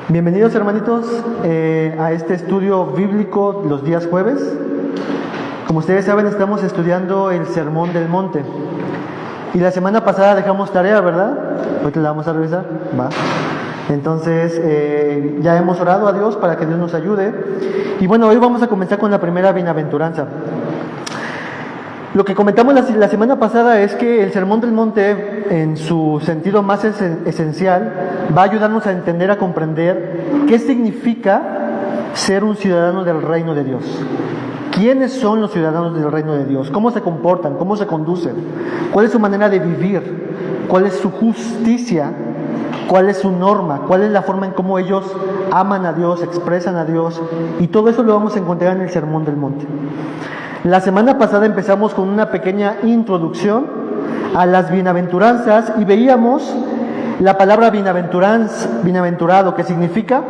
Bienvenidos hermanitos a este estudio bíblico los días jueves. Como ustedes saben, estamos estudiando el Sermón del Monte. Y la semana pasada dejamos tarea, ¿verdad? Ahorita la vamos a revisar. Va. Entonces, ya hemos orado a Dios para que Dios nos ayude. Y bueno, hoy vamos a comenzar con la primera bienaventuranza. Lo que comentamos la semana pasada es que el Sermón del Monte, en su sentido más esencial, va a ayudarnos a entender, a comprender qué significa ser un ciudadano del reino de Dios. ¿Quiénes son los ciudadanos del reino de Dios? ¿Cómo se comportan? ¿Cómo se conducen? ¿Cuál es su manera de vivir? ¿Cuál es su justicia? ¿Cuál es su norma? ¿Cuál es la forma en cómo ellos aman a Dios, expresan a Dios? Y todo eso lo vamos a encontrar en el Sermón del Monte. La semana pasada empezamos con una pequeña introducción a las bienaventuranzas y veíamos la palabra bienaventurado, que significa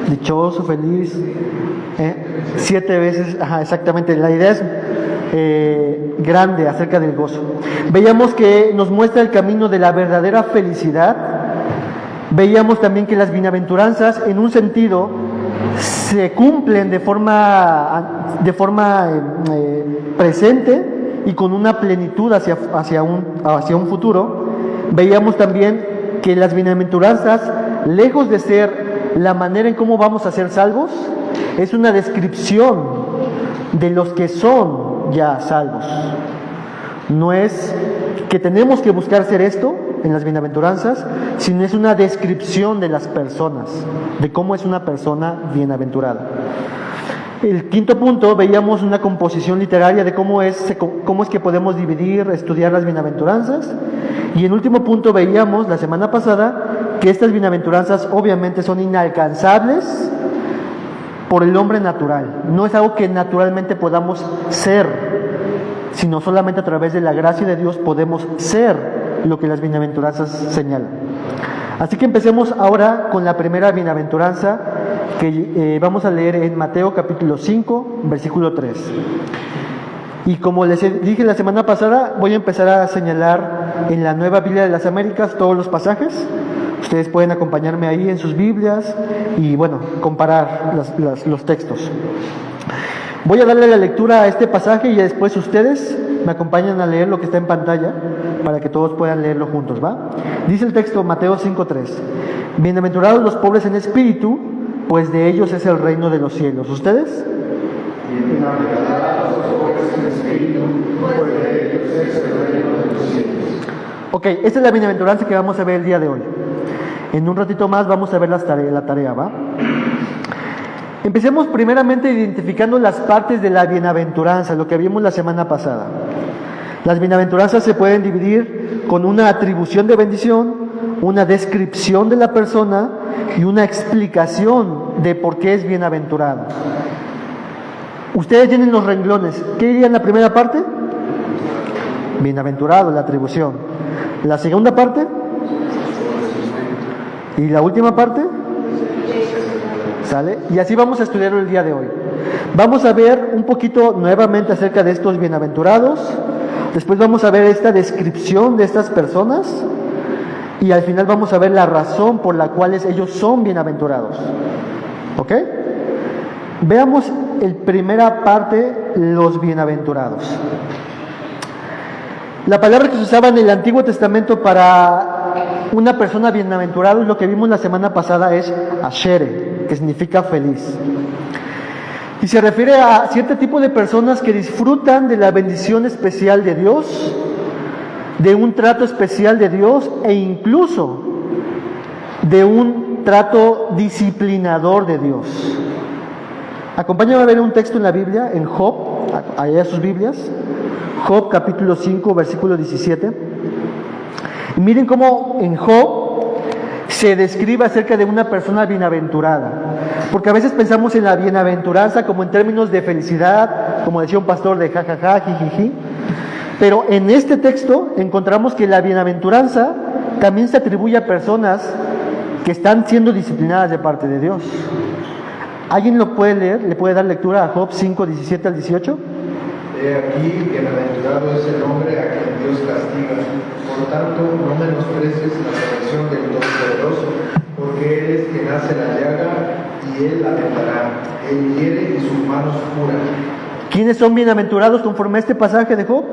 dichoso, feliz, 7 veces, exactamente, la idea es grande acerca del gozo. Veíamos que nos muestra el camino de la verdadera felicidad. Veíamos también que las bienaventuranzas, en un sentido, se cumplen de forma presente y con una plenitud hacia un futuro. Veíamos también que las bienaventuranzas, lejos de ser la manera en cómo vamos a ser salvos, es una descripción de los que son ya salvos. No es que tenemos que buscar ser esto en las bienaventuranzas, sino es una descripción de las personas, de cómo es una persona bienaventurada. El quinto punto, veíamos una composición literaria de cómo es que podemos dividir, estudiar las bienaventuranzas. Y en último punto veíamos la semana pasada que estas bienaventuranzas obviamente son inalcanzables por el hombre natural. No es algo que naturalmente podamos ser, sino solamente a través de la gracia de Dios podemos ser lo que las bienaventuranzas señalan. Así que empecemos ahora con la primera bienaventuranza que vamos a leer en Mateo capítulo 5, versículo 3. Y como les dije la semana pasada, voy a empezar a señalar en la Nueva Biblia de las Américas todos los pasajes. Ustedes pueden acompañarme ahí en sus Biblias y bueno, comparar los textos. Voy a darle la lectura a este pasaje y después ustedes me acompañan a leer lo que está en pantalla para que todos puedan leerlo juntos, ¿va? Dice el texto Mateo 5:3: Bienaventurados los pobres en espíritu, pues de ellos es el reino de los cielos. ¿Ustedes? Bienaventurados los pobres en espíritu, pues de ellos es el reino de los cielos. Ok, esta es la bienaventuranza que vamos a ver el día de hoy. En un ratito más vamos a ver la tarea, ¿va? Empecemos primeramente identificando las partes de la bienaventuranza, lo que vimos la semana pasada. Las bienaventuranzas se pueden dividir con una atribución de bendición, una descripción de la persona y una explicación de por qué es bienaventurado. Ustedes tienen los renglones. ¿Qué dirían la primera parte? Bienaventurado, la atribución. La segunda parte. ¿Y la última parte? ¿Sale? Y así vamos a estudiarlo el día de hoy. Vamos a ver un poquito nuevamente acerca de estos bienaventurados. Después vamos a ver esta descripción de estas personas. Y al final vamos a ver la razón por la cual ellos son bienaventurados. ¿Ok? Veamos en primera parte los bienaventurados. La palabra que se usaba en el Antiguo Testamento para una persona bienaventurada, lo que vimos la semana pasada, es ashere, que significa feliz. Y se refiere a cierto tipo de personas que disfrutan de la bendición especial de Dios, de un trato especial de Dios e incluso de un trato disciplinador de Dios. Acompáñame a ver un texto en la Biblia, en Job, allá sus Biblias, Job capítulo 5, versículo 17. Y miren cómo en Job se describe acerca de una persona bienaventurada. Porque a veces pensamos en la bienaventuranza como en términos de felicidad, como decía un pastor, de jajaja, jijiji. Pero en este texto encontramos que la bienaventuranza también se atribuye a personas que están siendo disciplinadas de parte de Dios. ¿Alguien lo puede leer? ¿Le puede dar lectura a Job 5, 17 al 18? He aquí, bienaventurado es el hombre a quien Dios castiga. Por tanto, no menosprecies la corrección del Todopoderoso, porque Él lamentarán, él hiere y sus manos curan. ¿Quiénes son bienaventurados conforme a este pasaje de Job?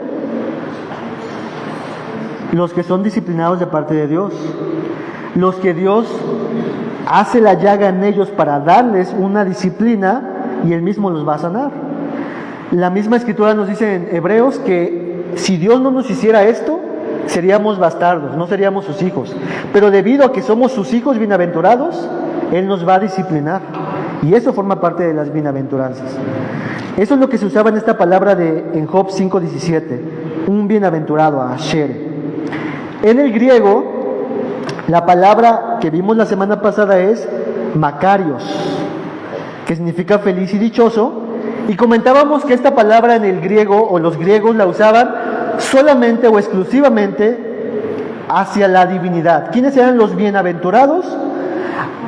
Los que son disciplinados de parte de Dios, los que Dios hace la llaga en ellos para darles una disciplina y Él mismo los va a sanar. La misma escritura nos dice en Hebreos que si Dios no nos hiciera esto, seríamos bastardos, no seríamos sus hijos. Pero debido a que somos sus hijos bienaventurados, Él nos va a disciplinar. Y eso forma parte de las bienaventuranzas. Eso es lo que se usaba en esta palabra en Job 5:17, un bienaventurado, Asher. En el griego, la palabra que vimos la semana pasada es Makarios, que significa feliz y dichoso. Y comentábamos que esta palabra en el griego, o los griegos la usaban solamente o exclusivamente hacia la divinidad. ¿Quiénes eran los bienaventurados?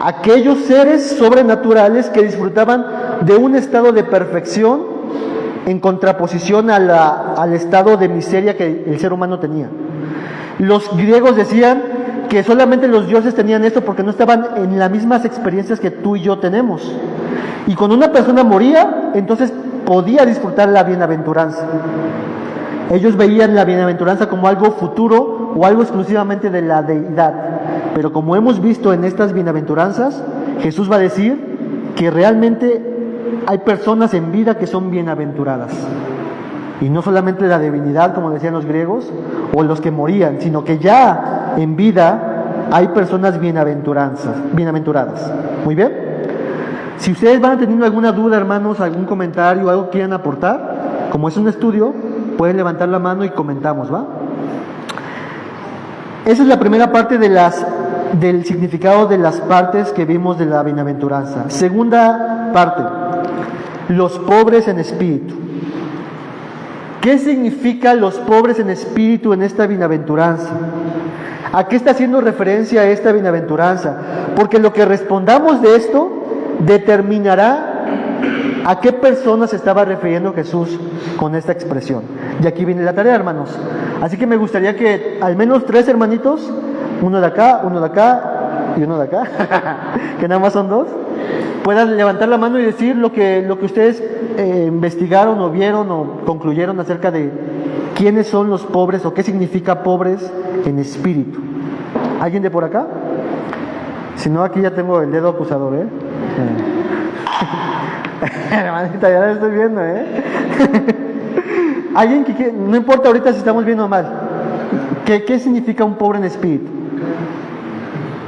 Aquellos seres sobrenaturales que disfrutaban de un estado de perfección en contraposición al estado de miseria que el ser humano tenía. Los griegos decían que solamente los dioses tenían esto porque no estaban en las mismas experiencias que tú y yo tenemos. Y cuando una persona moría, entonces podía disfrutar la bienaventuranza. Ellos veían la bienaventuranza como algo futuro o algo exclusivamente de la deidad. Pero como hemos visto en estas bienaventuranzas, Jesús va a decir que realmente hay personas en vida que son bienaventuradas. Y no solamente la divinidad, como decían los griegos, o los que morían, sino que ya en vida hay personas bienaventuradas. Muy bien. Si ustedes van teniendo alguna duda, hermanos, algún comentario, algo que quieran aportar, como es un estudio, pueden levantar la mano y comentamos, ¿va? Esa es la primera parte del significado de las partes que vimos de la bienaventuranza. Segunda parte, los pobres en espíritu. ¿Qué significa los pobres en espíritu en esta bienaventuranza? ¿A qué está haciendo referencia esta bienaventuranza? Porque lo que respondamos de esto determinará a qué personas se estaba refiriendo Jesús con esta expresión. Y aquí viene la tarea, hermanos. Así que me gustaría que al menos 3 hermanitos, uno de acá y uno de acá, que nada más son 2, puedan levantar la mano y decir lo que ustedes investigaron o vieron o concluyeron acerca de quiénes son los pobres o qué significa pobres en espíritu. ¿Alguien de por acá? Si no, aquí ya tengo el dedo acusador, ¿eh? Hermanita, ya la estoy viendo, ¿eh? Alguien que no importa ahorita si estamos bien o mal. ¿Qué significa un pobre en espíritu?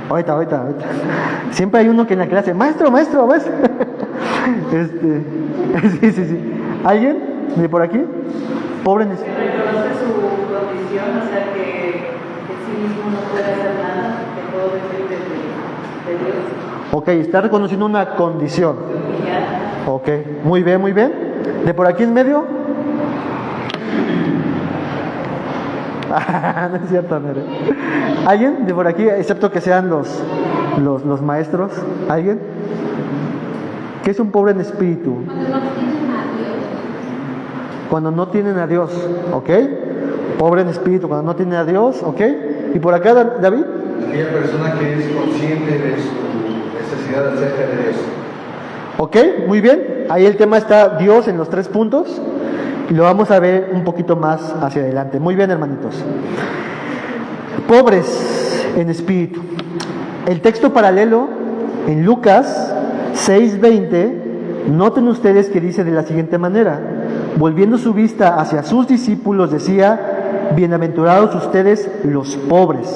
Ahorita. Siempre hay uno que en la clase, maestro, ¿ves? Sí. ¿Alguien de por aquí? Pobre en espíritu. Que reconoce su condición, o sea, que sí mismo no puede hacer nada, que todo depende de Dios. Ok, está reconociendo una condición. Ya. Ok, muy bien. ¿De por aquí en medio? No es cierto, Nere. ¿Alguien de por aquí, excepto que sean los maestros? ¿Alguien? ¿Qué es un pobre en espíritu? Cuando no tienen a Dios, ¿ok? Pobre en espíritu, cuando no tienen a Dios, ¿ok? ¿Y por acá, David? Aquella persona que es consciente de su necesidad acerca de Dios. Ok, muy bien. Ahí el tema está Dios en los 3 puntos. Y lo vamos a ver un poquito más hacia adelante. Muy bien, hermanitos. Pobres en espíritu. El texto paralelo en Lucas 6:20, noten ustedes que dice de la siguiente manera: volviendo su vista hacia sus discípulos decía, bienaventurados ustedes los pobres,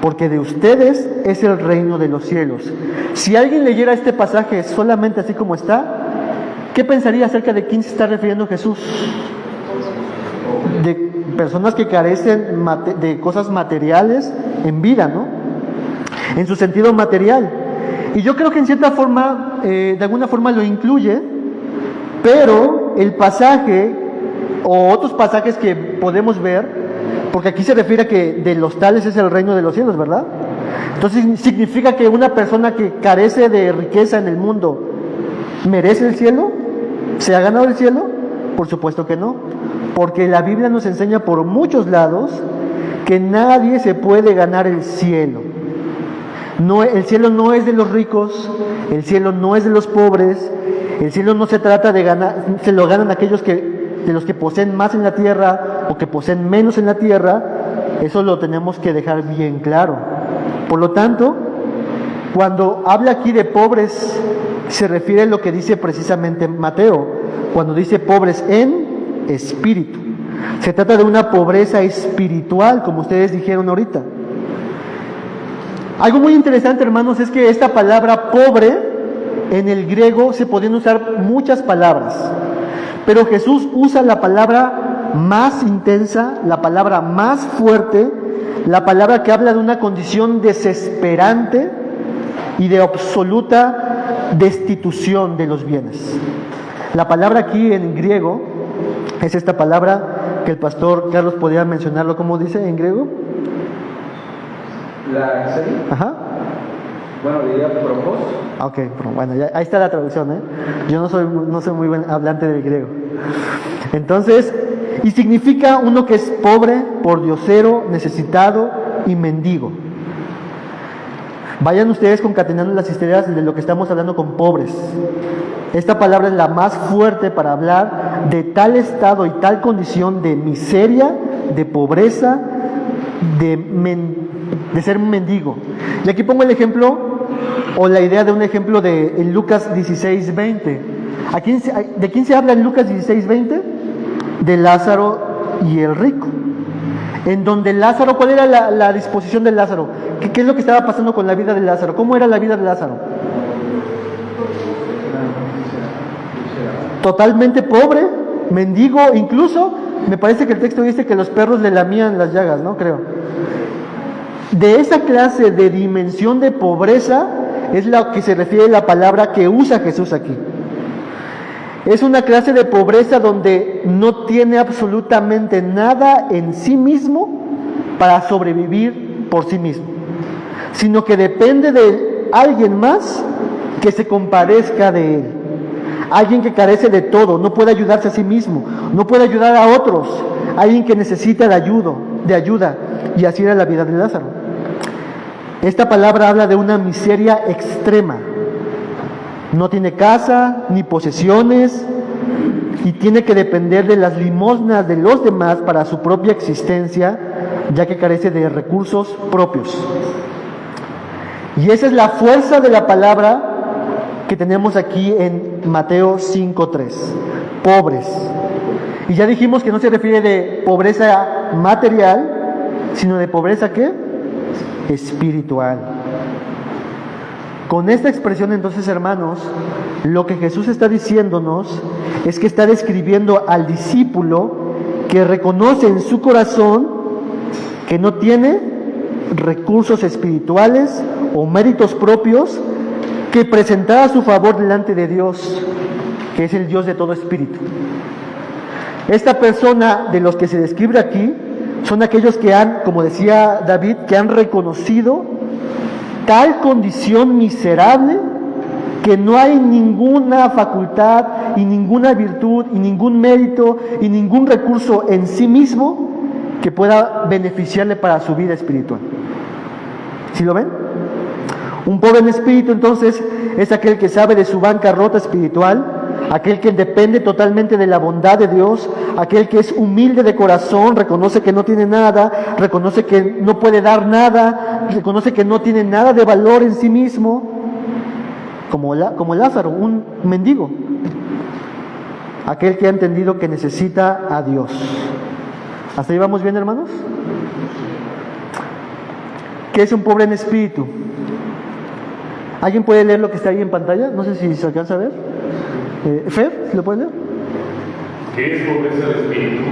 porque de ustedes es el reino de los cielos. Si alguien leyera este pasaje solamente así como está, ¿qué pensaría acerca de quién se está refiriendo Jesús? De personas que carecen de cosas materiales en vida, ¿no? En su sentido material. Y yo creo que en cierta forma, de alguna forma lo incluye, pero el pasaje, o otros pasajes que podemos ver, porque aquí se refiere a que de los tales es el reino de los cielos, ¿verdad? Entonces, ¿significa que una persona que carece de riqueza en el mundo merece el cielo? ¿Se ha ganado el cielo? Por supuesto que no, porque la Biblia nos enseña por muchos lados que nadie se puede ganar el cielo. No, el cielo no es de los ricos, el cielo no es de los pobres, el cielo no se trata de ganar, se lo ganan aquellos de los que poseen más en la tierra o que poseen menos en la tierra. Eso lo tenemos que dejar bien claro. Por lo tanto, cuando habla aquí de pobres, se refiere a lo que dice precisamente Mateo, cuando dice pobres en espíritu. Se trata de una pobreza espiritual, como ustedes dijeron ahorita. Algo muy interesante, hermanos, es que esta palabra pobre, en el griego se podían usar muchas palabras, pero Jesús usa la palabra más intensa, la palabra más fuerte, la palabra que habla de una condición desesperante y de absoluta destitución de los bienes. La palabra aquí en griego es esta palabra que el pastor Carlos podría mencionarlo. ¿Cómo dice en griego? La Excel. Ajá. Bueno, diría propos. Ok, bueno, ya, ahí está la traducción, ¿eh? Yo no soy muy buen hablante del griego. Entonces, y significa uno que es pobre, pordiosero, necesitado y mendigo. Vayan ustedes concatenando las historias de lo que estamos hablando con pobres. Esta palabra es la más fuerte para hablar de tal estado y tal condición de miseria, de pobreza, de ser un mendigo. Y aquí pongo el ejemplo o la idea de un ejemplo de en Lucas 16:20. ¿De quién se habla en Lucas 16:20? De Lázaro y el rico. En donde Lázaro, ¿cuál era la disposición de Lázaro? ¿Qué es lo que estaba pasando con la vida de Lázaro? ¿Cómo era la vida de Lázaro? Totalmente pobre, mendigo, incluso me parece que el texto dice que los perros le lamían las llagas, ¿no? Creo. De esa clase de dimensión de pobreza es la que se refiere la palabra que usa Jesús aquí. Es una clase de pobreza donde no tiene absolutamente nada en sí mismo para sobrevivir por sí mismo, sino que depende de alguien más que se compadezca de él. Alguien que carece de todo, no puede ayudarse a sí mismo, no puede ayudar a otros, alguien que necesita de ayuda, y así era la vida de Lázaro. Esta palabra habla de una miseria extrema. No tiene casa ni posesiones y tiene que depender de las limosnas de los demás para su propia existencia, ya que carece de recursos propios. Y esa es la fuerza de la palabra que tenemos aquí en Mateo 5:3, pobres. Y ya dijimos que no se refiere de pobreza material, sino de pobreza ¿qué? Espiritual. Con esta expresión entonces, hermanos, lo que Jesús está diciéndonos es que está describiendo al discípulo que reconoce en su corazón que no tiene recursos espirituales o méritos propios que presentar a su favor delante de Dios, que es el Dios de todo espíritu. Esta persona de los que se describe aquí son aquellos que han, como decía David, que han reconocido tal condición miserable que no hay ninguna facultad y ninguna virtud y ningún mérito y ningún recurso en sí mismo que pueda beneficiarle para su vida espiritual. ¿Sí lo ven? Un pobre en espíritu entonces es aquel que sabe de su bancarrota espiritual, aquel que depende totalmente de la bondad de Dios, aquel que es humilde de corazón, reconoce que no tiene nada, reconoce que no puede dar nada, reconoce que no tiene nada de valor en sí mismo, como Lázaro, un mendigo, aquel que ha entendido que necesita a Dios. ¿Hasta ahí vamos bien, hermanos? ¿Qué es un pobre en espíritu? ¿Alguien puede leer lo que está ahí en pantalla? No sé si se alcanza a ver. Fer, ¿lo puede leer? ¿Qué es pobreza de espíritu?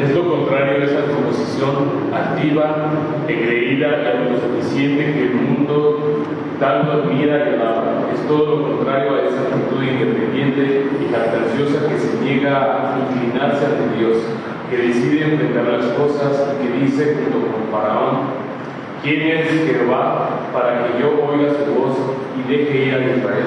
Es lo contrario de esa disposición activa, engreída y autosuficiente que el mundo tanto admira y alaba. Es todo lo contrario a esa actitud independiente y jactanciosa que se niega a inclinarse ante Dios, que decide enfrentar las cosas y que dice junto con Faraón: ¿quién es Jehová para que yo oiga su voz y deje ir a Israel?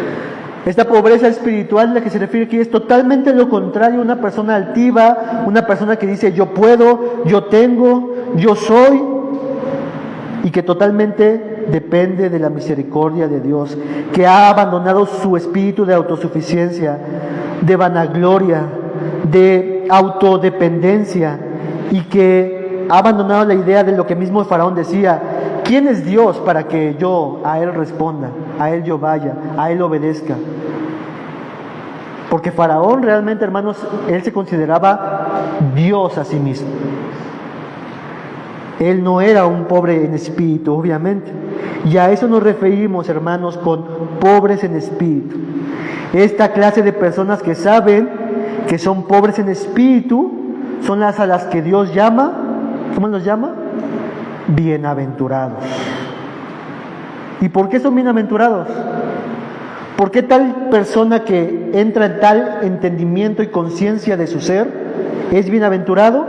Esta pobreza espiritual a la que se refiere aquí es totalmente lo contrario, una persona altiva, una persona que dice yo puedo, yo tengo, yo soy, y que totalmente depende de la misericordia de Dios, que ha abandonado su espíritu de autosuficiencia, de vanagloria, de autodependencia, y que ha abandonado la idea de lo que mismo el faraón decía: ¿quién es Dios para que yo a él responda, a él yo vaya, a él obedezca? Porque faraón realmente, hermanos, él se consideraba Dios a sí mismo. Él no era un pobre en espíritu, obviamente. Y a eso nos referimos, hermanos, con pobres en espíritu. Esta clase de personas que saben que son pobres en espíritu son las a las que Dios llama, ¿cómo los llama? Bienaventurados. ¿Y por qué son bienaventurados? ¿Por qué tal persona que entra en tal entendimiento y conciencia de su ser es bienaventurado?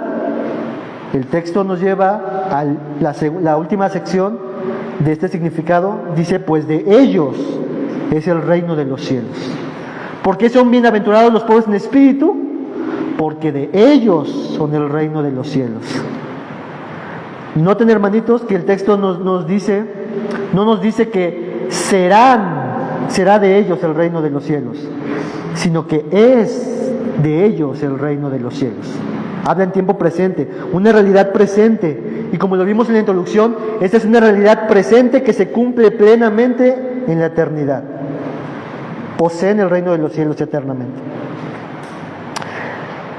El texto nos lleva a la última sección de este significado. Dice: pues de ellos es el reino de los cielos. ¿Por qué son bienaventurados los pobres en espíritu? Porque de ellos son el reino de los cielos. Noten, hermanitos, que el texto nos dice, no nos dice que será de ellos el reino de los cielos, sino que es de ellos el reino de los cielos. Habla en tiempo presente, una realidad presente. Y como lo vimos en la introducción, esta es una realidad presente que se cumple plenamente en la eternidad. Poseen el reino de los cielos eternamente.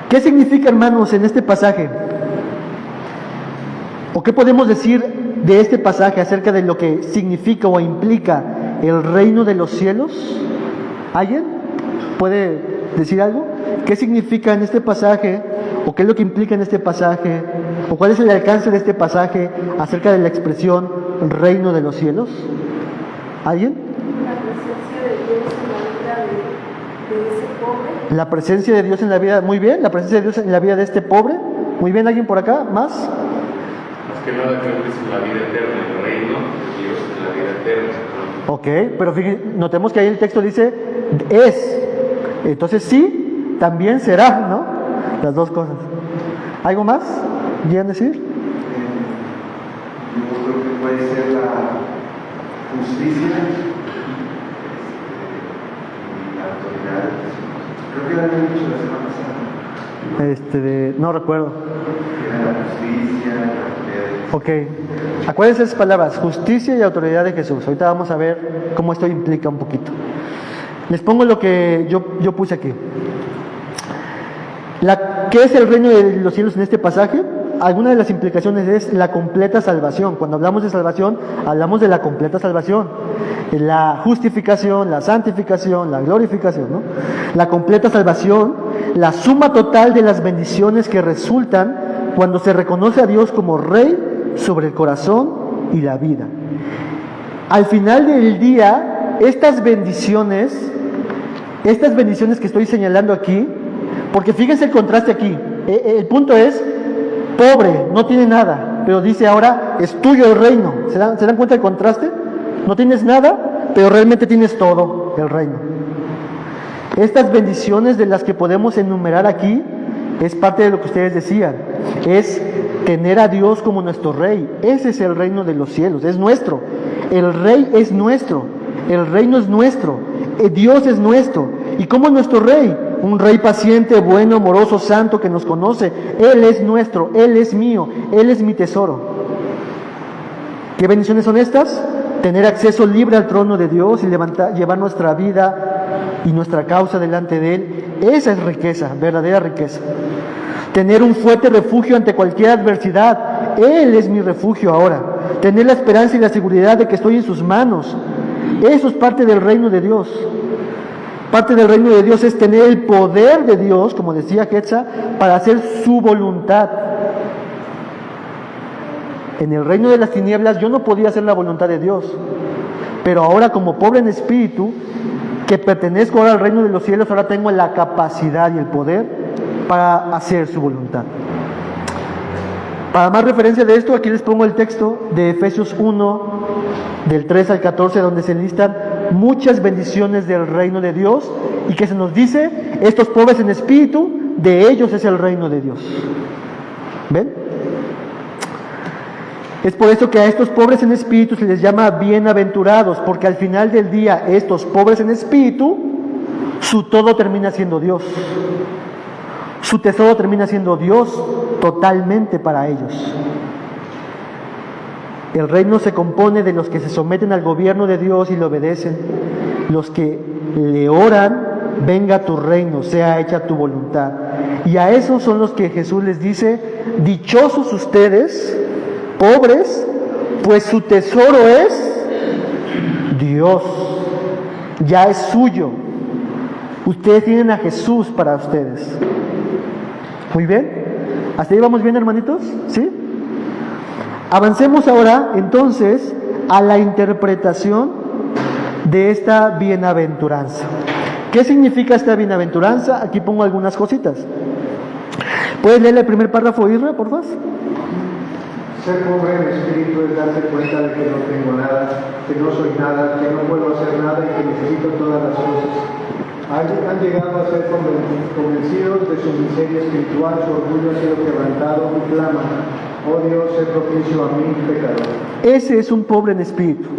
¿Qué significa, hermanos, en este pasaje? ¿O qué podemos decir de este pasaje acerca de lo que significa o implica el reino de los cielos? ¿Alguien puede decir algo? ¿Qué significa en este pasaje? ¿O qué es lo que implica en este pasaje? ¿O cuál es el alcance de este pasaje acerca de la expresión reino de los cielos? ¿Alguien? La presencia de Dios en la vida, muy bien, la presencia de Dios en la vida de este pobre. Muy bien, ¿alguien por acá? ¿Más? Más que nada creo que es la vida eterna, el reino de Dios es la vida eterna. Ok, pero fíjense, notemos que ahí el texto dice es. Entonces sí, también será, ¿no? Las dos cosas. ¿Algo más? ¿Quieren decir? Yo creo que puede ser la justicia y la autoridad. Creo que lo habían dicho la semana pasada. No recuerdo. Era la justicia, la autoridad. Ok, acuérdense esas palabras: justicia y autoridad de Jesús. Ahorita vamos a ver cómo esto implica un poquito. Les pongo lo que yo puse aquí. ¿Qué es el reino de los cielos en este pasaje? Alguna de las implicaciones es la completa salvación. Cuando hablamos de salvación, hablamos de la completa salvación. La justificación, la santificación, la glorificación, ¿no? La completa salvación, la suma total de las bendiciones que resultan cuando se reconoce a Dios como Rey sobre el corazón y la vida. Al final del día, estas bendiciones que estoy señalando aquí, porque fíjense el contraste aquí. El punto es: pobre, no tiene nada, pero dice ahora es tuyo el reino. ¿Se dan cuenta del contraste? No tienes nada, pero realmente tienes todo el reino. Estas bendiciones de las que podemos enumerar aquí es parte de lo que ustedes decían. Es tener a Dios como nuestro Rey. Ese es el reino de los cielos, es nuestro. El Rey es nuestro, el reino es nuestro, Dios es nuestro. ¿Y cómo es nuestro Rey? Un Rey paciente, bueno, amoroso, santo, que nos conoce. Él es nuestro, Él es mío, Él es mi tesoro. ¿Qué bendiciones son estas? Tener acceso libre al trono de Dios y llevar nuestra vida y nuestra causa delante de Él. Esa es riqueza, verdadera riqueza. Tener un fuerte refugio ante cualquier adversidad. Él es mi refugio ahora. Tener la esperanza y la seguridad de que estoy en sus manos. Eso es parte del reino de Dios. Parte del reino de Dios es tener el poder de Dios, como decía Hetza, para hacer su voluntad. En el reino de las tinieblas yo no podía hacer la voluntad de Dios, pero ahora, como pobre en espíritu, que pertenezco ahora al reino de los cielos, ahora tengo la capacidad y el poder para hacer su voluntad. Para más referencia de esto, aquí les pongo el texto de Efesios 1, del 3 al 14, donde se listan muchas bendiciones del reino de Dios y que se nos dice: estos pobres en espíritu, de ellos es el reino de Dios. ¿Ven? Es por eso que a estos pobres en espíritu se les llama bienaventurados, porque al final del día estos pobres en espíritu, su todo termina siendo Dios. Su tesoro termina siendo Dios totalmente para ellos. El reino se compone de los que se someten al gobierno de Dios y le obedecen, los que le oran, venga tu reino, sea hecha tu voluntad. Y a esos son los que Jesús les dice, dichosos ustedes, pobres, pues su tesoro es Dios, ya es suyo. Ustedes tienen a Jesús para ustedes. Muy bien, ¿hasta ahí vamos bien, hermanitos? ¿Sí? Avancemos ahora entonces a la interpretación de esta bienaventuranza. ¿Qué significa esta bienaventuranza? Aquí pongo algunas cositas. ¿Puedes leer el primer párrafo, Isra, por favor? Ser pobre en espíritu es darse cuenta de que no tengo nada, que no soy nada, que no puedo hacer nada y que necesito todas las cosas. Han llegado a ser convencidos de su miseria espiritual, su orgullo ha sido quebrantado y claman, oh Dios, sé propicio a mí, pecador. Ese es un pobre en espíritu,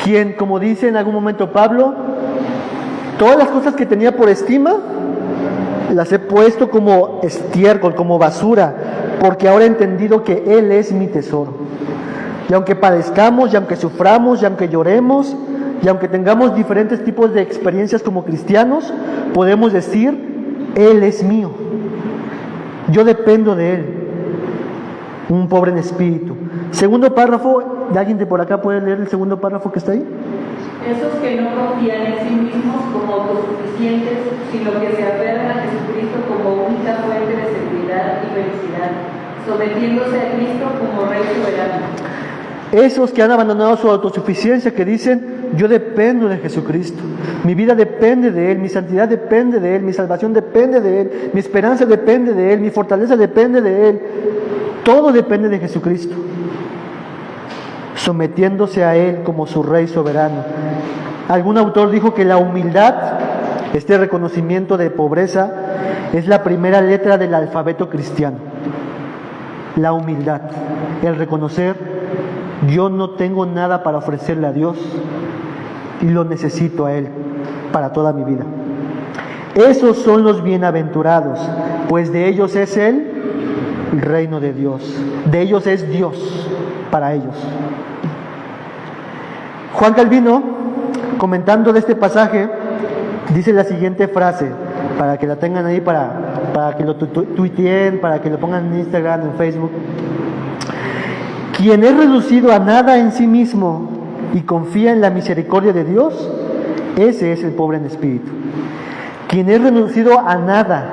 quien, como dice en algún momento Pablo, todas las cosas que tenía por estima, las he puesto como estiércol, como basura, porque ahora he entendido que Él es mi tesoro. Y aunque padezcamos, y aunque suframos, y aunque lloremos, y aunque tengamos diferentes tipos de experiencias como cristianos, podemos decir, Él es mío. Yo dependo de Él. Un pobre en espíritu. Segundo párrafo, ¿de alguien de por acá puede leer el segundo párrafo que está ahí? Esos que no confían en sí mismos como autosuficientes, sino que se aferran a Jesucristo como única fuente de seguridad y felicidad, sometiéndose a Cristo como Rey soberano. Esos que han abandonado su autosuficiencia, que dicen, yo dependo de Jesucristo, mi vida depende de Él, mi santidad depende de Él, mi salvación depende de Él, mi esperanza depende de Él, mi fortaleza depende de Él, todo depende de Jesucristo, sometiéndose a Él como su Rey soberano. Algún autor dijo que la humildad, este reconocimiento de pobreza, es la primera letra del alfabeto cristiano. La humildad, el reconocer, yo no tengo nada para ofrecerle a Dios y lo necesito a Él para toda mi vida. Esos son los bienaventurados, pues de ellos es el reino de Dios, de ellos es Dios para ellos. Juan Calvino, comentando de este pasaje, dice la siguiente frase, para que la tengan ahí, para que lo tuiteen, para que lo pongan en Instagram, en Facebook. Quien es reducido a nada en sí mismo y confía en la misericordia de Dios, ese es el pobre en espíritu. Quien es reducido a nada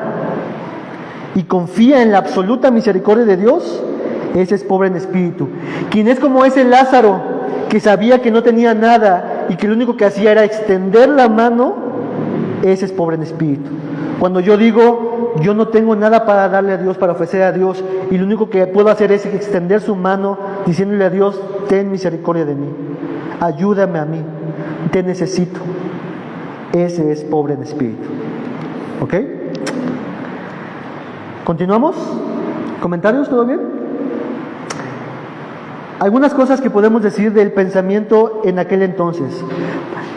y confía en la absoluta misericordia de Dios, ese es pobre en espíritu. Quien es como ese Lázaro, que sabía que no tenía nada y que lo único que hacía era extender la mano, ese es pobre en espíritu. Cuando yo digo, yo no tengo nada para darle a Dios, para ofrecer a Dios, y lo único que puedo hacer es extender su mano, diciéndole a Dios, ten misericordia de mí, ayúdame a mí, te necesito. Ese es pobre en espíritu. ¿Ok? ¿Continuamos? ¿Comentarios? ¿Todo bien? Algunas cosas que podemos decir del pensamiento en aquel entonces.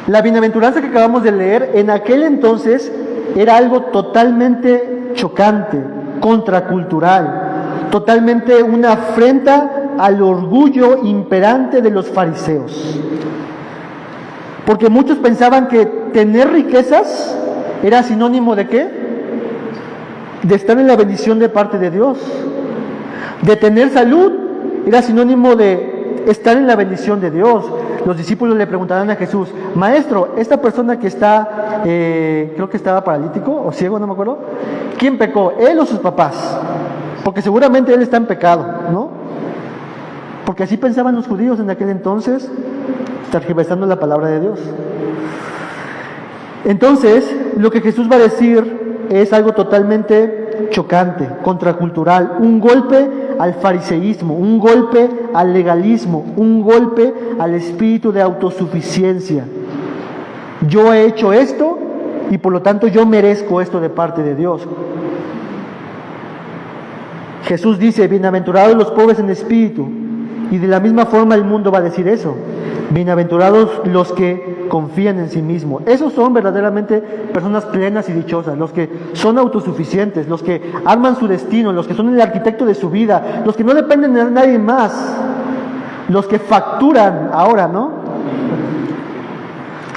La bienaventuranza que acabamos de leer, en aquel entonces era algo totalmente chocante, contracultural, totalmente una afrenta al orgullo imperante de los fariseos. Porque muchos pensaban que tener riquezas era sinónimo ¿de qué? De estar en la bendición de parte de Dios. De tener salud era sinónimo de estar en la bendición de Dios. Los discípulos le preguntarán a Jesús, Maestro, esta persona que está, creo que estaba paralítico o ciego, no me acuerdo, ¿quién pecó? ¿Él o sus papás? Porque seguramente él está en pecado, ¿no? Porque así pensaban los judíos en aquel entonces, tergiversando la palabra de Dios. Entonces, lo que Jesús va a decir es algo totalmente chocante, contracultural, un golpe al fariseísmo, un golpe al legalismo, un golpe al espíritu de autosuficiencia. Yo he hecho esto y por lo tanto yo merezco esto de parte de Dios. Jesús dice, bienaventurados los pobres en espíritu, Y de la misma forma el mundo va a decir eso. Bienaventurados los que confían en sí mismos. Esos son verdaderamente personas plenas y dichosas, los que son autosuficientes, los que arman su destino, los que son el arquitecto de su vida, los que no dependen de nadie más, los que facturan ahora, ¿no?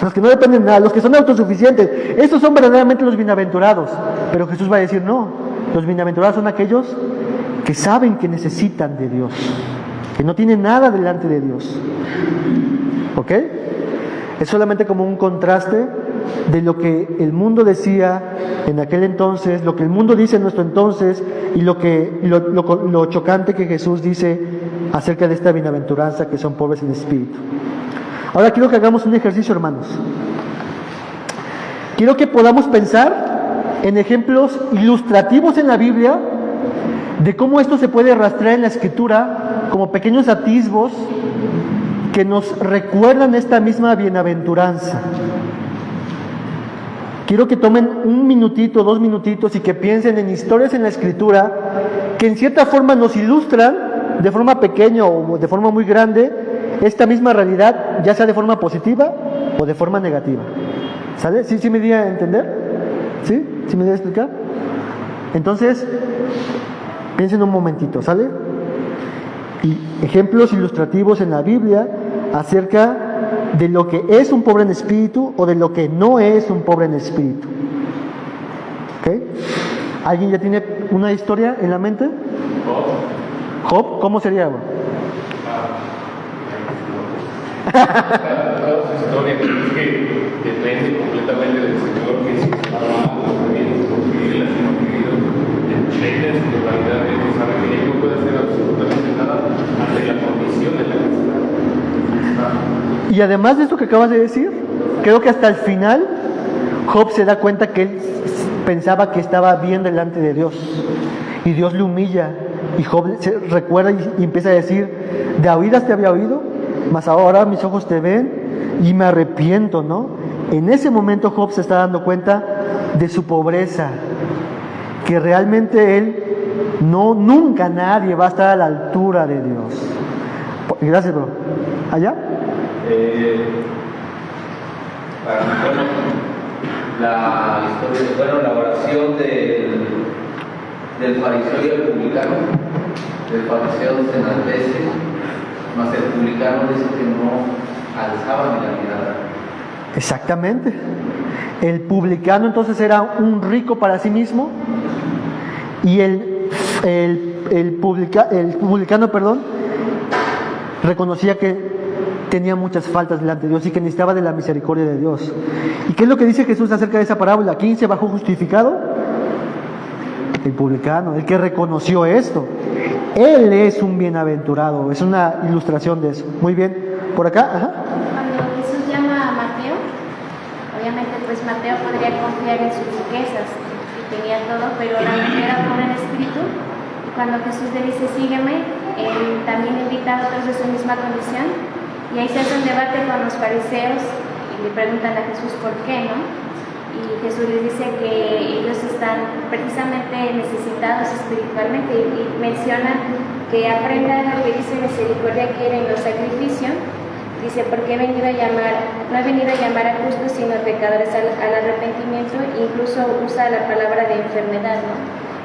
Los que no dependen de nada, los que son autosuficientes. Esos son verdaderamente los bienaventurados. Pero Jesús va a decir, no, los bienaventurados son aquellos que saben que necesitan de Dios, que no tienen nada delante de Dios. ¿Ok? Es solamente como un contraste de lo que el mundo decía en aquel entonces, lo que el mundo dice en nuestro entonces y lo chocante que Jesús dice acerca de esta bienaventuranza, que son pobres en espíritu. Ahora quiero que hagamos un ejercicio, hermanos. Quiero que podamos pensar en ejemplos ilustrativos en la Biblia de cómo esto se puede rastrear en la Escritura como pequeños atisbos que nos recuerdan esta misma bienaventuranza. Quiero que tomen 1 minutito, 2 minutitos y que piensen en historias en la Escritura que en cierta forma nos ilustran de forma pequeña o de forma muy grande esta misma realidad, ya sea de forma positiva o de forma negativa. ¿Sale? ¿Sí me di a entender? ¿Sí? ¿Sí me di a explicar? Entonces, piensen un momentito, ¿sale? Y ejemplos ilustrativos en la Biblia acerca de lo que es un pobre en espíritu o de lo que no es un pobre en espíritu. ¿Ok? ¿Alguien ya tiene una historia en la mente? ¿Job? ¿Cómo sería? Toda su historia, es que depende completamente del Señor, que es porque Él ha sido querido, depende de su totalidad. Él sabe que Él no puede hacer absolutamente nada ante la condición de la que está. Y además de esto que acabas de decir, creo que hasta el final Job se da cuenta que él pensaba que estaba bien delante de Dios y Dios le humilla y Job se recuerda y empieza a decir, de oídas te había oído, mas ahora mis ojos te ven y me arrepiento, ¿no? En ese momento Job se está dando cuenta de su pobreza, que realmente él nunca nadie va a estar a la altura de Dios. Gracias, bro. ¿Allá? La historia, la oración del fariseo y el publicano. El fariseo se enaltece, mas el publicano dice que no alzaba ni la mirada. Exactamente. El publicano entonces era un rico para sí mismo y el publicano, reconocía que tenía muchas faltas delante de Dios y que necesitaba de la misericordia de Dios. ¿Y qué es lo que dice Jesús acerca de esa parábola? ¿Quién se bajó justificado? El publicano, el que reconoció esto. Él es un bienaventurado, es una ilustración de eso. Muy bien, por acá. Ajá. Cuando Jesús llama a Mateo, obviamente pues Mateo podría confiar en sus riquezas y tenía todo, pero la mujer era pobre en espíritu. Y cuando Jesús le dice sígueme, él también invita a otros de su misma condición. Y ahí se hace un debate con los fariseos y le preguntan a Jesús por qué, ¿no? Y Jesús les dice que ellos están precisamente necesitados espiritualmente y menciona que aprendan lo que dice misericordia quiere en los sacrificios. Dice, porque no he venido a llamar a justos sino a pecadores al arrepentimiento, e incluso usa la palabra de enfermedad, ¿no?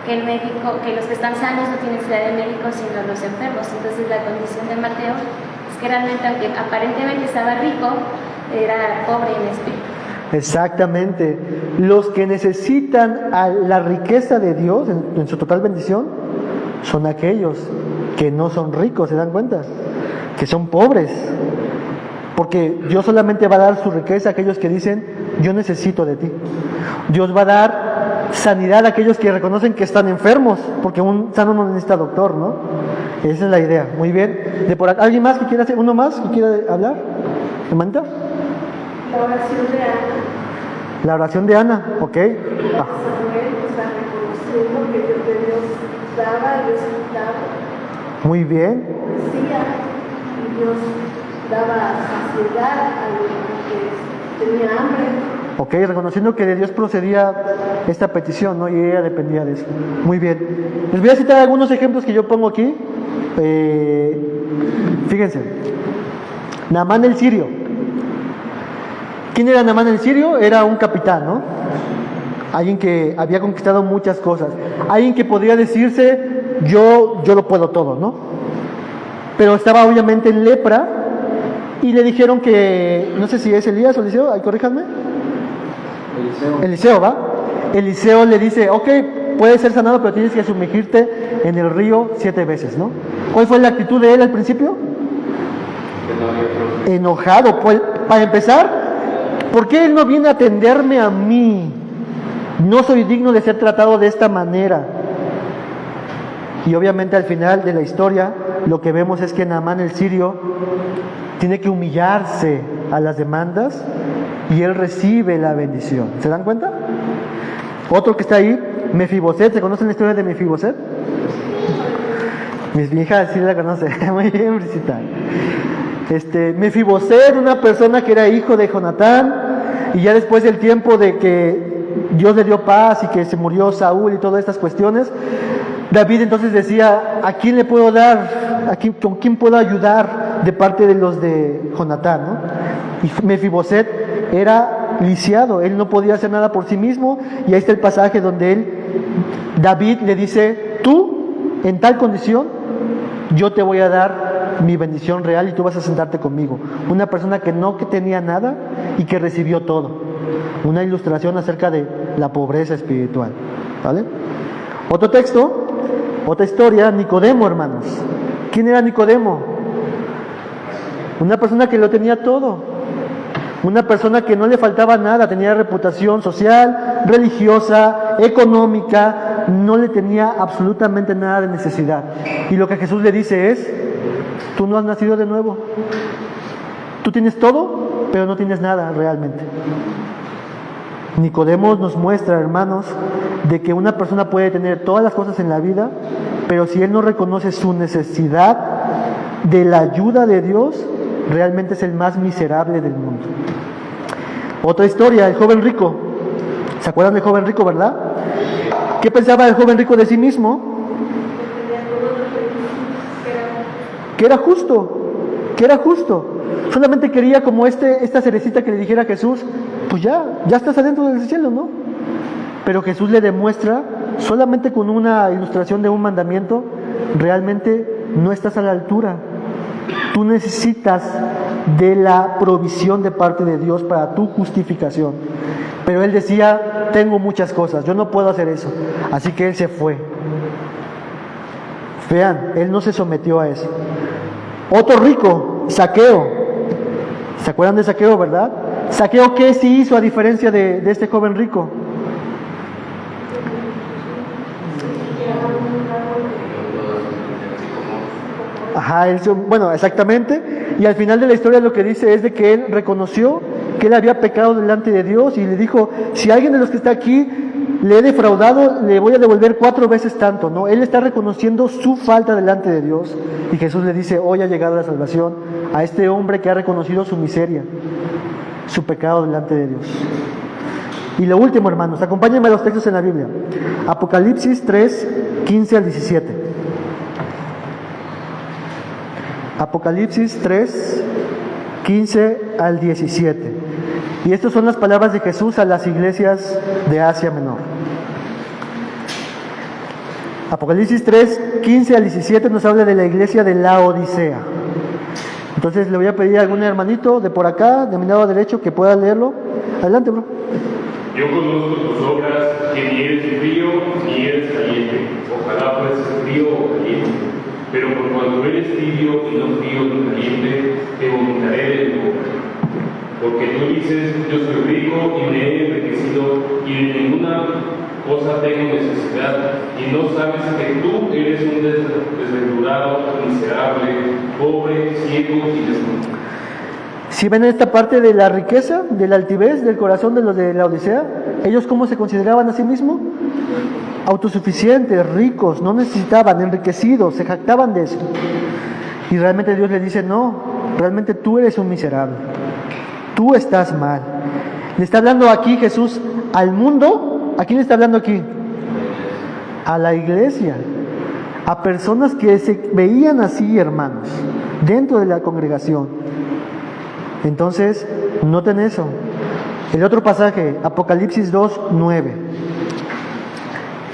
Que los que están sanos no tienen necesidad de médicos sino los enfermos. Entonces la condición de Mateo es que realmente, aunque aparentemente estaba rico, era pobre en espíritu. Exactamente. Los que necesitan a la riqueza de Dios en su total bendición son aquellos que no son ricos, ¿se dan cuenta? Que son pobres. Porque Dios solamente va a dar su riqueza a aquellos que dicen, yo necesito de ti. Dios va a dar sanidad a aquellos que reconocen que están enfermos, porque un sano no necesita doctor, ¿no? Esa es la idea. Muy bien. De por acá, ¿alguien más que quiera hacer? ¿Uno más que quiera hablar? ¿Hermanita? La oración de Ana. La oración de Ana, ok. Ah. Samuel está reconociendo que Dios daba y Dios quitaba. Muy bien. Decía, y Dios daba saciedad a los que tenía hambre. Ok, reconociendo que de Dios procedía esta petición, ¿no? Y ella dependía de eso. Muy bien. Les voy a citar algunos ejemplos que yo pongo aquí. Fíjense, Naamán el sirio. ¿Quién era Naamán el sirio? Era un capitán, ¿no? Alguien que había conquistado muchas cosas. Alguien que podría decirse, yo lo puedo todo, ¿no? Pero estaba obviamente en lepra y le dijeron que, no sé si es Elías o Eliseo, ahí corríjanme. Eliseo, ¿va? Eliseo le dice, ok, puedes ser sanado, pero tienes que sumergirte en el río 7 veces, ¿no? ¿Cuál fue la actitud de él al principio? Enojado. Pues, para empezar, ¿por qué él no viene a atenderme a mí? No soy digno de ser tratado de esta manera. Y obviamente al final de la historia lo que vemos es que Naamán el sirio tiene que humillarse a las demandas y él recibe la bendición. ¿Se dan cuenta? Otro que está ahí, Mefiboset. ¿Se conocen la historia de Mefiboset? Mis viejas sí la conocen. Muy bien, Brisita. Mefiboset, una persona que era hijo de Jonatán, y ya después del tiempo de que Dios le dio paz y que se murió Saúl y todas estas cuestiones, David entonces decía, ¿a quién le puedo dar? ¿Con quién puedo ayudar de parte de los de Jonatán, ¿no? Y Mefiboset era lisiado, él no podía hacer nada por sí mismo, y ahí está el pasaje donde David le dice, tú, en tal condición, yo te voy a dar mi bendición real y tú vas a sentarte conmigo. Una persona que tenía nada y que recibió todo. Una ilustración acerca de la pobreza espiritual, ¿vale? Otro texto, otra historia, Nicodemo, hermanos. ¿Quién era Nicodemo? Una persona que lo tenía todo. Una persona que no le faltaba nada, tenía reputación social, religiosa, económica, no le tenía absolutamente nada de necesidad. Y lo que Jesús le dice es, tú no has nacido de nuevo. Tú tienes todo, pero no tienes nada realmente. Nicodemo nos muestra, hermanos, de que una persona puede tener todas las cosas en la vida, pero si él no reconoce su necesidad de la ayuda de Dios, realmente es el más miserable del mundo. Otra historia, el joven rico. ¿Se acuerdan del joven rico, verdad? ¿Qué pensaba el joven rico de sí mismo? Que era justo. Solamente quería como esta cerecita que le dijera a Jesús, pues ya estás adentro del cielo, ¿no? Pero Jesús le demuestra, solamente con una ilustración de un mandamiento, realmente no estás a la altura. Tú necesitas de la provisión de parte de Dios para tu justificación. Pero él decía, tengo muchas cosas, yo no puedo hacer eso. Así que él se fue. Vean, él no se sometió a eso. Otro rico, Zaqueo. ¿Se acuerdan de Zaqueo, verdad? Zaqueo, ¿qué sí hizo a diferencia de este joven rico? Ajá, bueno, exactamente. Y al final de la historia lo que dice es de que él reconoció que él había pecado delante de Dios y le dijo, si alguien de los que está aquí le he defraudado, le voy a devolver 4 veces tanto, ¿no? Él está reconociendo su falta delante de Dios. Y Jesús le dice, hoy ha llegado la salvación a este hombre que ha reconocido su miseria, su pecado delante de Dios. Y lo último, hermanos, acompáñenme a los textos en la Biblia. Apocalipsis 3, 15 al 17. Apocalipsis 3, 15 al 17. Y estas son las palabras de Jesús a las iglesias de Asia Menor. Apocalipsis 3, 15 al 17 nos habla de la iglesia de Laodicea. Entonces le voy a pedir a algún hermanito de por acá, de mi lado derecho, que pueda leerlo. Adelante, bro. Yo conozco tus obras, que ni eres frío ni eres caliente. Ojalá fueses frío o caliente. Pero por cuanto eres tibio y no frío ni caliente, te vomitaré de mi boca. Porque tú dices, yo soy rico y me he enriquecido y de ninguna cosa tengo necesidad, y no sabes que tú eres un desventurado, miserable, pobre, ciego y desnudo. Si ven esta parte de la riqueza, de la altivez del corazón de los de la Odisea, ellos cómo se consideraban a sí mismos, autosuficientes, ricos, no necesitaban, enriquecidos, se jactaban de eso. Y realmente Dios les dice, no, realmente tú eres un miserable, tú estás mal. Le está hablando aquí Jesús al mundo. ¿A quién le está hablando aquí? A la iglesia, a personas que se veían así, hermanos. dentro de la congregación. Entonces, noten eso. El otro pasaje, Apocalipsis 2, 9.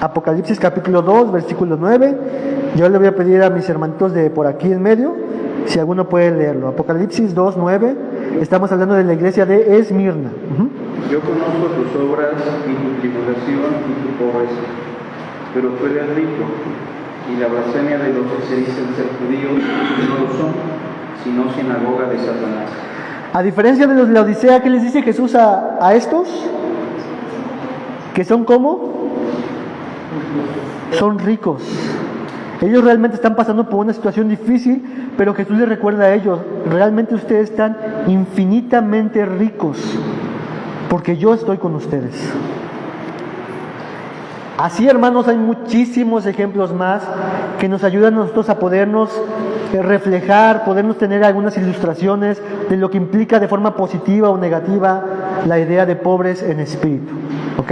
Apocalipsis capítulo 2, versículo 9. Yo le voy a pedir a mis hermanitos de por aquí en medio, si alguno puede leerlo. Apocalipsis 2, 9. Estamos hablando de la iglesia de Esmirna. Yo conozco tus obras y tu tribulación y tu pobreza, pero tú eres rico, y la blasfemia de los que se dicen ser judíos no lo son, sino sinagoga de Satanás. A diferencia de los de la Odisea, ¿qué les dice Jesús a estos? ¿Que son cómo? Son ricos. Ellos realmente están pasando por una situación difícil, pero Jesús les recuerda a ellos, realmente ustedes están infinitamente ricos, porque yo estoy con ustedes. Así, hermanos, hay muchísimos ejemplos más que nos ayudan a nosotros a podernos reflejar, podernos tener algunas ilustraciones de lo que implica de forma positiva o negativa la idea de pobres en espíritu. ¿Ok?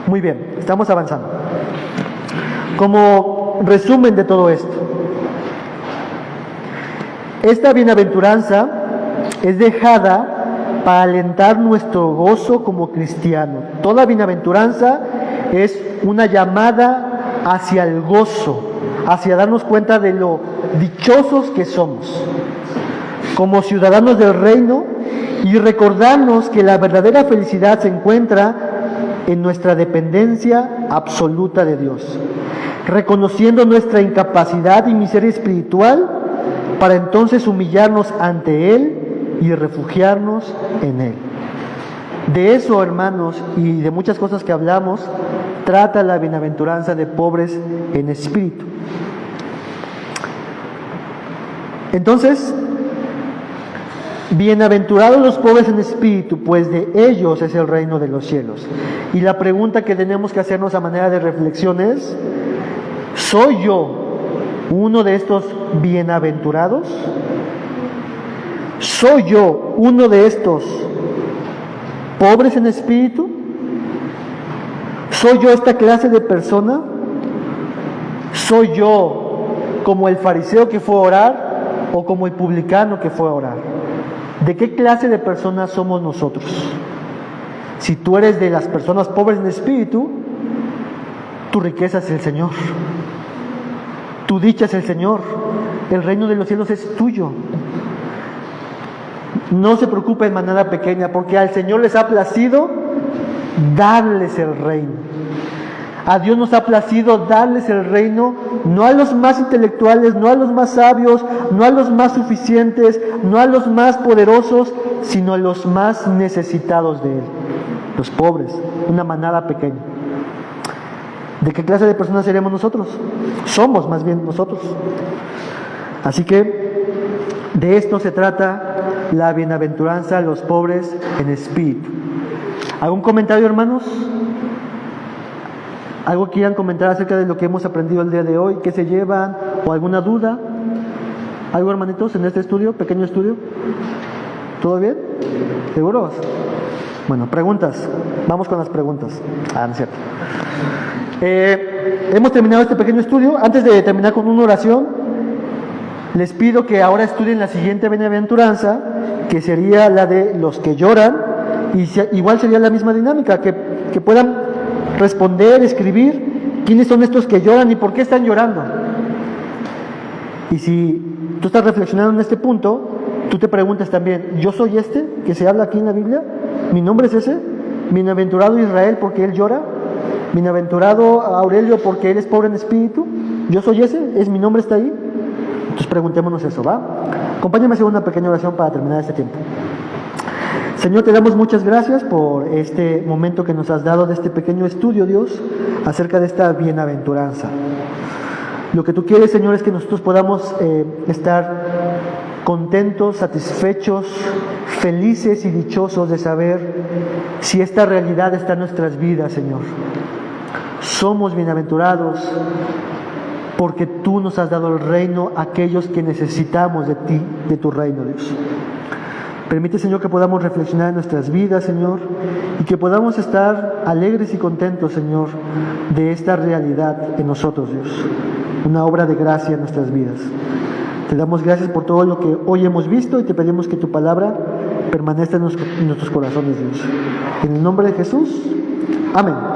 Muy bien, estamos avanzando. Como resumen de todo esto, esta bienaventuranza es dejada para alentar nuestro gozo como cristiano. Toda bienaventuranza es una llamada hacia el gozo, hacia darnos cuenta de lo dichosos que somos como ciudadanos del reino y recordarnos que la verdadera felicidad se encuentra en nuestra dependencia absoluta de Dios, reconociendo nuestra incapacidad y miseria espiritual para entonces humillarnos ante Él y refugiarnos en Él. De eso, hermanos, y de muchas cosas que hablamos, trata la bienaventuranza de pobres en espíritu. Entonces, bienaventurados los pobres en espíritu, pues de ellos es el reino de los cielos. Y la pregunta que tenemos que hacernos a manera de reflexión es, ¿soy yo uno de estos bienaventurados? ¿Soy yo uno de estos pobres en espíritu? ¿Soy yo esta clase de persona? ¿Soy yo como el fariseo que fue a orar o como el publicano que fue a orar? ¿De qué clase de personas somos nosotros? Si tú eres de las personas pobres en espíritu, tu riqueza es el Señor, tu dicha es el Señor, el reino de los cielos es tuyo. No se preocupen, manada pequeña, porque al Señor les ha placido darles el reino. A Dios nos ha placido darles el reino, no a los más intelectuales, no a los más sabios, no a los más suficientes, no a los más poderosos, sino a los más necesitados de Él, los pobres, una manada pequeña. ¿De qué clase de personas seremos nosotros? Somos más bien nosotros. Así que de esto se trata la bienaventuranza a los pobres en espíritu. ¿Algún comentario, hermanos? ¿Algo que quieran comentar acerca de lo que hemos aprendido el día de hoy? ¿Qué se llevan? ¿O alguna duda? ¿Algo, hermanitos, en este estudio, pequeño estudio? ¿Todo bien? ¿Seguros? Bueno, preguntas. Vamos con las preguntas. No es cierto. Hemos terminado este pequeño estudio. Antes de terminar con una oración, les pido que ahora estudien la siguiente bienaventuranza, que sería la de los que lloran, y igual sería la misma dinámica, que puedan responder, escribir quiénes son estos que lloran y por qué están llorando. Y si tú estás reflexionando en este punto, tú te preguntas también, ¿yo soy este que se habla aquí en la Biblia? ¿Mi nombre es ese? ¿Bienaventurado Israel porque él llora? ¿Bienaventurado Aurelio porque él es pobre en espíritu? ¿Yo soy ese? ¿Es mi nombre está ahí? Entonces preguntémonos eso, ¿va? Acompáñame a hacer una pequeña oración para terminar este tiempo. Señor, te damos muchas gracias por este momento que nos has dado de este pequeño estudio, Dios, acerca de esta bienaventuranza. Lo que tú quieres, Señor, es que nosotros podamos estar contentos, satisfechos, felices y dichosos de saber si esta realidad está en nuestras vidas, Señor. Somos bienaventurados porque tú nos has dado el reino a aquellos que necesitamos de ti, de tu reino, Dios. Permite, Señor, que podamos reflexionar en nuestras vidas, Señor, y que podamos estar alegres y contentos, Señor, de esta realidad en nosotros, Dios. Una obra de gracia en nuestras vidas. Te damos gracias por todo lo que hoy hemos visto y te pedimos que tu palabra permanezca en nuestros corazones, Dios. En el nombre de Jesús, amén.